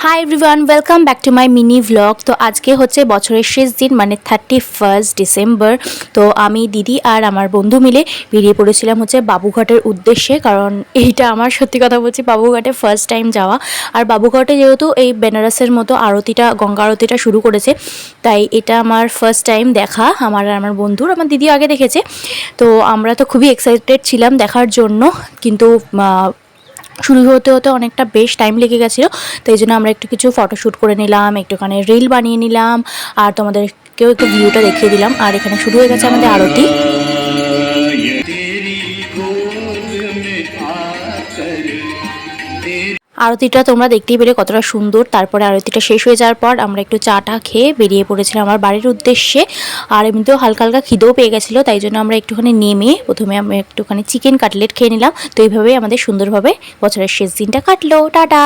Hi everyone, welcome back to my mini vlog. তো আজকে হচ্ছে বছরের শেষ দিন, মানে 31 ডিসেম্বর। তো আমি, দিদি আর আমার বন্ধু মিলে বেরিয়ে পড়েছিলাম হচ্ছে বাবুঘাটের উদ্দেশ্যে। কারণ এইটা আমার, সত্যি কথা বলছি, বাবুঘাটে ফার্স্ট টাইম যাওয়া। আর বাবুঘাটে যেহেতু এই বেনারসের মতো আরতিটা, গঙ্গা আরতিটা শুরু করেছে, তাই এটা আমার ফার্স্ট টাইম দেখা। আমার আর আমার বন্ধুর, আমার দিদি আগে দেখেছে। তো আমরা তো খুবই এক্সাইটেড ছিলাম দেখার জন্য, কিন্তু শুরু হতে হতে অনেকটা বেশ টাইম লেগে গেছিলো। তো এই জন্য আমরা একটু কিছু ফটোশ্যুট করে নিলাম, একটুখানি রিল বানিয়ে নিলাম, আর তোমাদেরকেও একটু ভিউটা দেখিয়ে দিলাম। আর এখানে শুরু হয়ে গেছে আমাদের আরতি। আরতিটা তোমরা দেখতেই পেলে কতটা সুন্দর। তারপরে আরতিটা শেষ হয়ে যাওয়ার পর আমরা একটু চাটা খেয়ে বেরিয়ে পড়েছিলাম আমার বাড়ির উদ্দেশ্যে। আর এমনিতেও হালকা হালকা খিদেও পেয়ে গেছিলো, তাই জন্য আমরা একটুখানি নেমে প্রথমে আমরা একটুখানি চিকেন কাটলেট খেয়ে নিলাম। তো এইভাবেই আমাদের সুন্দরভাবে বছরের শেষ দিনটা কাটলো। টাটা।